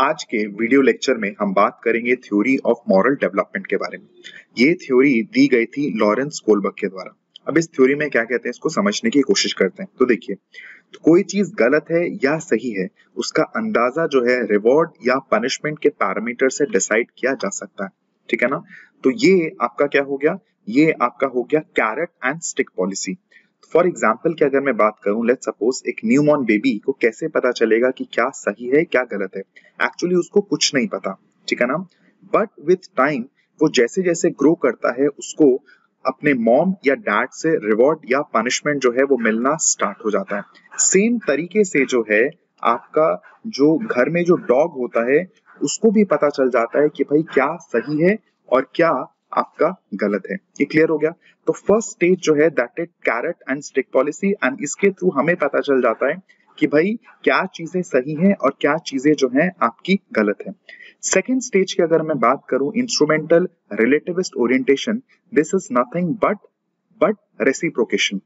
आज के video lecture में हम बात करेंगे थ्योरी ऑफ मॉरल डेवलपमेंट के बारे में। ये थ्योरी दी गई थी लॉरेंस कोलबर्ग के द्वारा। अब इस थ्योरी में क्या कहते हैं इसको समझने की कोशिश करते हैं। तो देखिए, तो कोई चीज गलत है या सही है उसका अंदाजा जो है रिवॉर्ड या पनिशमेंट के पैरामीटर से डिसाइड किया जा सकता है। ठीक है ना। तो ये आपका क्या हो गया, ये आपका हो गया carat and stick policy. For example की अगर मैं बात करूं, लेट्स सपोज एक न्यूबॉर्न बेबी को कैसे पता चलेगा कि क्या सही है क्या गलत है। एक्चुअली उसको कुछ नहीं पता। ठीक है ना। बट विथ टाइम वो जैसे जैसे ग्रो करता है उसको अपने मॉम या डैड से रिवॉर्ड या पनिशमेंट जो है वो मिलना स्टार्ट हो जाता है। सेम तरीके से जो है आपका जो घर में जो डॉग होता है उसको भी पता चल जाता है कि भाई क्या सही है और क्या आपका गलत है। ये क्लियर हो गया। तो फर्स्ट स्टेज जो है that is carat and stick policy, and इसके थ्रू हमें पता चल जाता है कि भाई क्या चीजें सही हैं और क्या चीजें जो हैं आपकी गलत है। सेकेंड स्टेज की अगर मैं बात करूं, instrumental relativist orientation, this is nothing but reciprocation.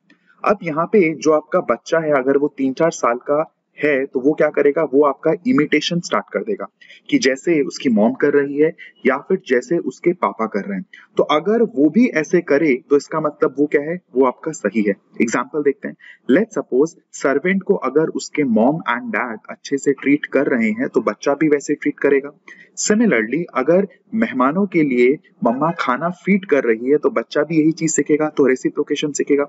अब यहाँ पे जो आपका बच्चा है अगर वो 3-4 साल का है तो वो क्या करेगा, वो आपका इमिटेशन स्टार्ट कर देगा कि जैसे उसकी मॉम कर रही है या फिर जैसे उसके पापा कर रहे हैं। तो अगर वो भी ऐसे करे तो इसका मतलब वो क्या है, वो आपका सही है। एग्जाम्पल देखते हैं। लेट्स सपोज सर्वेंट को अगर उसके मॉम एंड डैड अच्छे से ट्रीट कर रहे हैं तो बच्चा भी वैसे ट्रीट करेगा। सिमिलरली अगर मेहमानों के लिए मम्मा खाना फीड कर रही है तो बच्चा भी यही चीज सीखेगा, तो रेसिप्रोकेशन सीखेगा।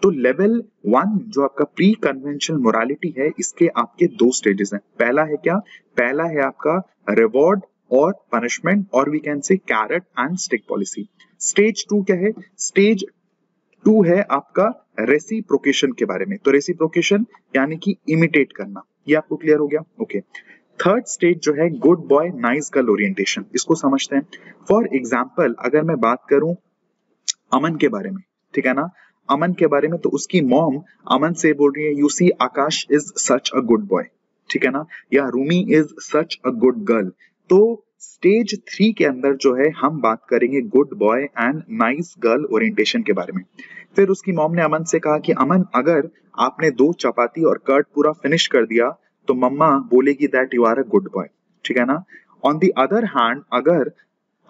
तो लेवल 1 जो आपका प्री कन्वेंशनल मोरालिटी है, इसके आपके 2 स्टेजेस हैं। पहला है क्या, पहला है आपका रिवॉर्ड और पनिशमेंट, और we can say carrot and stick policy. Stage 2 क्या है, स्टेज 2 है आपका रेसिप्रोकेशन के बारे में। तो रेसिप्रोकेशन यानी कि इमिटेट करना, ये आपको क्लियर हो गया। ओके। थर्ड स्टेज जो है good boy nice girl orientation, इसको समझते हैं। फॉर एग्जाम्पल अगर मैं बात करूं अमन के बारे में, ठीक है ना, अमन के बारे में, तो उसकी मॉम अमन से बोल रही है you see Akash is such a good boy, ठीक है ना, या Rumi is such a good girl. तो स्टेज 3 के अंदर जो है हम बात करेंगे good boy and nice girl orientation के बारे में। फिर उसकी मॉम ने अमन से कहा कि अमन अगर आपने 2 चपाती और कर्ड पूरा फिनिश कर दिया तो मम्मा बोलेगी that you are a good boy, ठीक है ना। ऑन द अदर हैंड अगर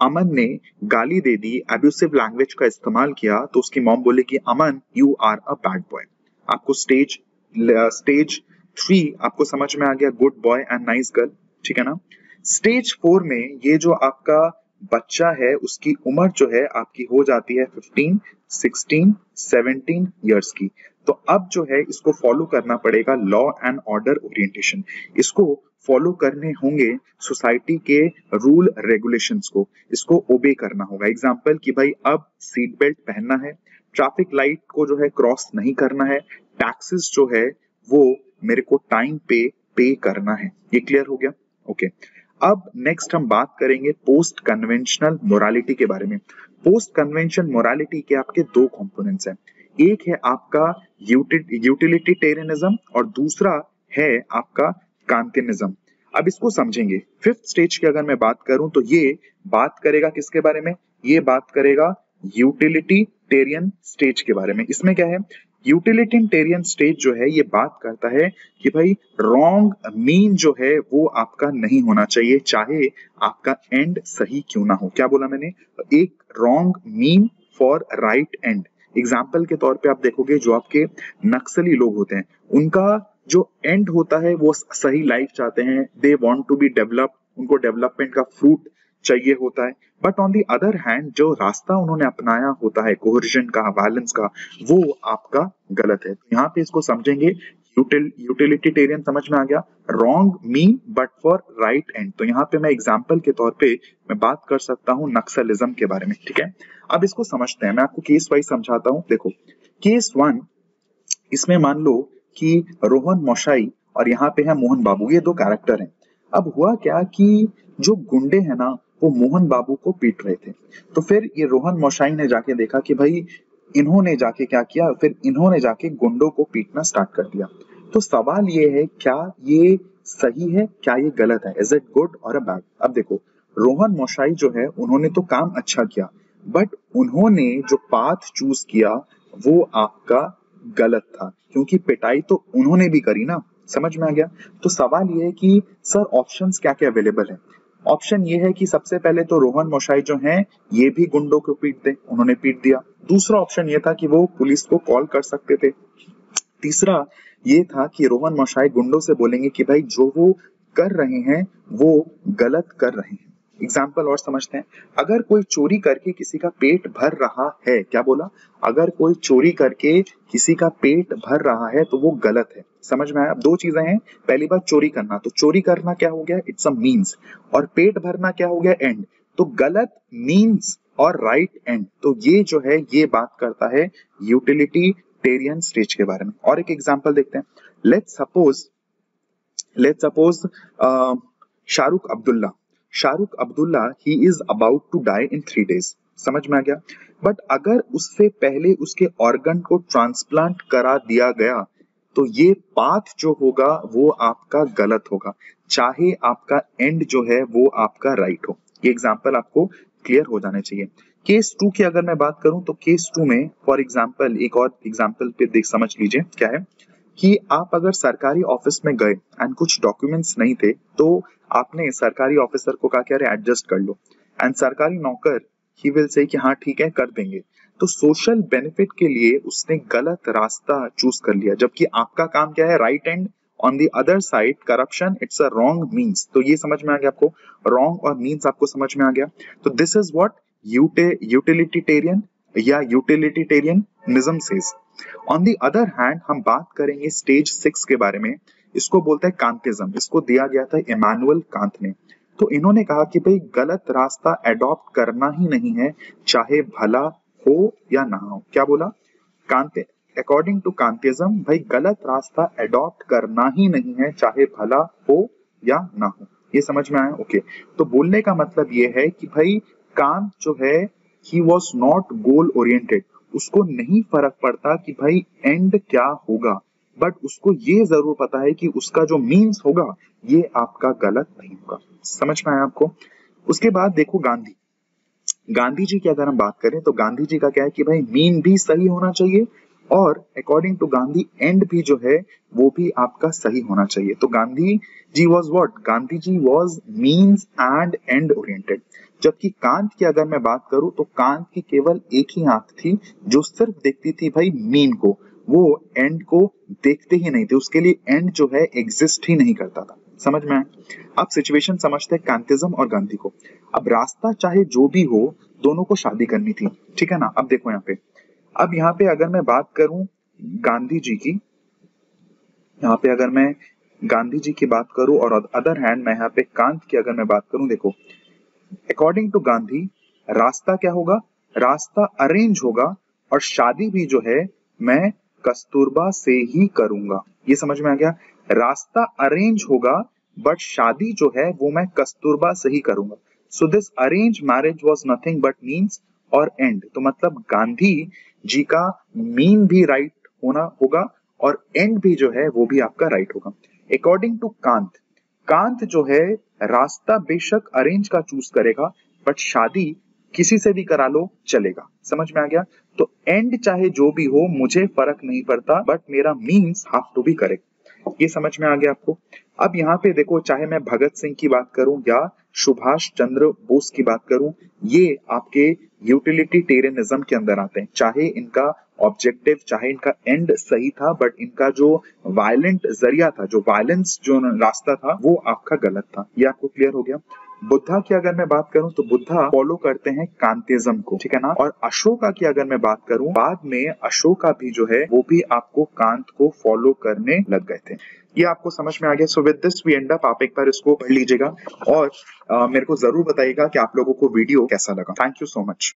अमन ने गाली दे दी, एब्यूसिव लैंग्वेज का इस्तेमाल किया, तो उसकी मॉम बोलेगी Aman you are a bad boy. आपको स्टेज 3 आपको समझ में आ गया, good boy and nice girl, ठीक है ना। स्टेज 4 में ये जो आपका बच्चा है उसकी उम्र जो है आपकी हो जाती है 15, 16, 17 ईयर्स की। तो अब जो है इसको फॉलो करना पड़ेगा लॉ एंड ऑर्डर ओरिएंटेशन। इसको फॉलो करने होंगे सोसाइटी के रूल रेगुलेशंस को, इसको ओबे करना होगा। एग्जांपल कि भाई अब सीट बेल्ट पहनना है, ट्रैफिक लाइट को जो है क्रॉस नहीं करना है, टैक्सेस जो है वो मेरे को टाइम पे करना है। ये क्लियर हो गया। ओके। अब नेक्स्ट हम बात करेंगे पोस्ट कन्वेंशनल मोरालिटी के बारे में। पोस्ट कन्वेंशन मोरालिटी के आपके 2 कंपोनेंट्स हैं। एक है आपका यूटिलिटेरियनिज्म और दूसरा है आपका कांतिनिज्म। अब इसको समझेंगे। 5th स्टेज की अगर मैं बात करूं तो ये बात करेगा किसके बारे में, ये बात करेगा यूटिलिटेरियन स्टेज के बारे में। इसमें क्या है, यूटिलिटेरियन स्टेज जो है ये बात करता है कि भाई रॉन्ग मीन जो है वो आपका नहीं होना चाहिए, चाहे आपका एंड सही क्यों ना हो। क्या बोला मैंने, एक wrong mean for right and. Example के तौर पे आप देखोगे जो आपके नक्सली लोग होते हैं उनका जो एंड होता है वो सही लाइफ चाहते हैं, they want to be develop, उनको डेवलपमेंट का फ्रूट चाहिए होता है। But on the other hand जो रास्ता उन्होंने अपनाया होता है कोहर्जन का, वायलेंस का, वो आपका गलत है। तो यहाँ पे इसको समझेंगे, यूटिलिटेरियन समझ में आ गया, wrong mean but for right and. तो यहाँ पे मैं एग्जाम्पल के तौर पे मैं बात कर सकता हूँ नक्सलिज्म के बारे में, ठीक है। अब इसको समझते हैं, मैं आपको केस वाइज समझाता हूँ। देखो केस 1, इसमें मान लो कि रोहन मोशाई और यहाँ पे है मोहन बाबू, ये 2 कैरेक्टर हैं। अब हुआ क्या कि जो गुंडे हैं ना वो मोहन बाबू को पीट रहे थे। तो फिर ये रोहन मोशाई ने जाके देखा कि भाई इन्होंने जाके क्या किया, फिर इन्होंने जाके गुंडों को पीटना स्टार्ट कर दिया। तो सवाल ये है क्या ये सही है, क्या ये गलत है, इज इट गुड और अ बैड। अब देखो रोहन मोशाई जो है उन्होंने तो काम अच्छा किया, बट उन्होंने जो पाथ चूज किया वो आपका गलत था, क्योंकि पिटाई तो उन्होंने भी करी ना। समझ में आ गया? तो सवाल ये है कि सर ऑप्शंस क्या क्या अवेलेबल है। ऑप्शन ये है कि सबसे पहले तो रोहन मोशाई जो हैं ये भी गुंडों को पीट दें, उन्होंने पीट दिया। दूसरा ऑप्शन ये था कि वो पुलिस को कॉल कर सकते थे। तीसरा ये था कि रोहन मोशाई गुंडों से बोलेंगे कि भाई जो वो कर रहे हैं वो गलत कर रहे हैं। एग्जाम्पल और समझते हैं। अगर कोई चोरी करके किसी का पेट भर रहा है, क्या बोला? अगर कोई चोरी करके किसी का पेट भर रहा है तो वो गलत है। समझ में आया? अब दो चीजें हैं। पहली बात चोरी करना, तो चोरी करना क्या हो गया? It's a means. और पेट भरना क्या हो गया? एंड। तो गलत मीन्स और राइट एंड। तो ये जो है ये बात करता है यूटिलिटेरियन स्टेज के बारे में। और एक एग्जांपल देखते हैं। Let's suppose Shahrukh Abdullah he is about to die in 3 days। समझ में आ गया? बट अगर उससे पहले उसके ऑर्गन को ट्रांसप्लांट करा दिया गया तो ये पाथ जो होगा वो आपका गलत होगा, चाहे आपका एंड जो है वो आपका राइट हो। ये एग्जांपल आपको क्लियर हो जाने चाहिए। केस 2 की अगर मैं बात करूं तो केस 2 में फॉर एग्जांपल एक और एग्जांपल पे देख समझ लीजिए क्या है कि आप अगर सरकारी ऑफिस में गए एंड कुछ डॉक्यूमेंट्स नहीं थे तो आपने सरकारी ऑफिसर को कहा कि अरे एडजस्ट कर लो, एंड सरकारी नौकर ही विल से कि हाँ ठीक है कर देंगे। तो सोशल बेनिफिट के लिए उसने गलत रास्ता चूज कर लिया, जबकि आपका काम क्या है? Right and. On the other side corruption it's a wrong means. तो ये समझ में आ गया आपको? रॉन्ग और मीन्स आपको समझ में आ गया। तो दिस इज व्हाट यूटिलिटेरियन या utilitarianism says. On the other hand हम बात करेंगे स्टेज 6 के बारे में। इसको बोलते हैं कांतिज्म। इसको दिया गया था इमैनुअल कांत ने। तो इन्होंने कहा कि भाई गलत रास्ता अडॉप्ट करना ही नहीं है, चाहे भला हो या ना हो। क्या बोला? कांत अकॉर्डिंग टू कांतिज्म भाई गलत रास्ता अडॉप्ट करना ही नहीं है, चाहे भला हो या ना हो। ये समझ में आया? ओके। तो बोलने का मतलब ये है कि भाई कांत जो है he was not goal oriented. उसको नहीं फर्क पड़ता कि भाई एंड क्या होगा, बट उसको ये जरूर पता है कि उसका जो मीन्स होगा ये आपका गलत नहीं होगा। समझ में आया आपको? उसके बाद देखो गांधी जी की अगर हम बात करें तो गांधी जी का क्या है कि भाई मीन भी सही होना चाहिए और अकॉर्डिंग टू गांधी एंड भी जो है वो भी आपका सही होना चाहिए। तो Gandhi ji was what? Gandhi ji was means and end oriented. जबकि कांत की अगर मैं बात करूं तो कांत की केवल एक ही आंख थी जो सिर्फ देखती थी भाई मीन को, वो एंड को देखते ही नहीं थे। उसके लिए एंड जो है एग्जिस्ट ही नहीं करता था। समझ में आए? अब सिचुएशन समझते हैं कांतिज्म और गांधी को। अब रास्ता चाहे जो भी हो दोनों को शादी करनी थी, ठीक है ना? अब देखो यहाँ पे अगर मैं बात करूं गांधी जी की, यहाँ पे अगर मैं गांधी जी की बात करूं और अदर हैंड मैं यहाँ पे कांत की अगर मैं बात करूं, देखो अकॉर्डिंग टू गांधी रास्ता क्या होगा? रास्ता अरेंज होगा और शादी भी जो है मैं कस्तूरबा से ही करूंगा। ये समझ में आ गया? रास्ता अरेंज होगा बट शादी जो है वो मैं कस्तूरबा से ही करूंगा। So this arrange marriage was nothing but means और एंड। तो मतलब गांधी जी का मीन भी राइट होना होगा और एंड भी जो है वो भी आपका राइट होगा। अकॉर्डिंग टू कांत जो है रास्ता बेशक अरेंज का चूज करेगा बट शादी किसी से भी करा लो चलेगा। समझ में आ गया? तो एंड चाहे जो भी हो मुझे फर्क नहीं पड़ता बट मेरा means have to be correct. ये समझ में आ गया आपको? अब यहाँ पे देखो चाहे मैं भगत सिंह की बात करूं या सुभाष चंद्र बोस की बात करूं, ये आपके यूटिलिटेरियनिज्म के अंदर आते हैं। चाहे इनका ऑब्जेक्टिव चाहे इनका एंड सही था बट इनका जो वायलेंट जरिया था, जो वायलेंस जो रास्ता था वो आपका गलत था। ये आपको क्लियर हो गया? बुद्धा की अगर मैं बात करूं तो बुद्धा फॉलो करते हैं कांतिज्म को, ठीक है ना? और अशोका की अगर मैं बात करूं बाद में अशोका भी जो है वो भी आपको कांत को फॉलो करने लग गए थे। ये आपको समझ में आ गया? So with this we end up. आप एक बार इसको पढ़ लीजिएगा और मेरे को जरूर बताइएगा कि आप लोगों को वीडियो कैसा लगा। Thank you so much.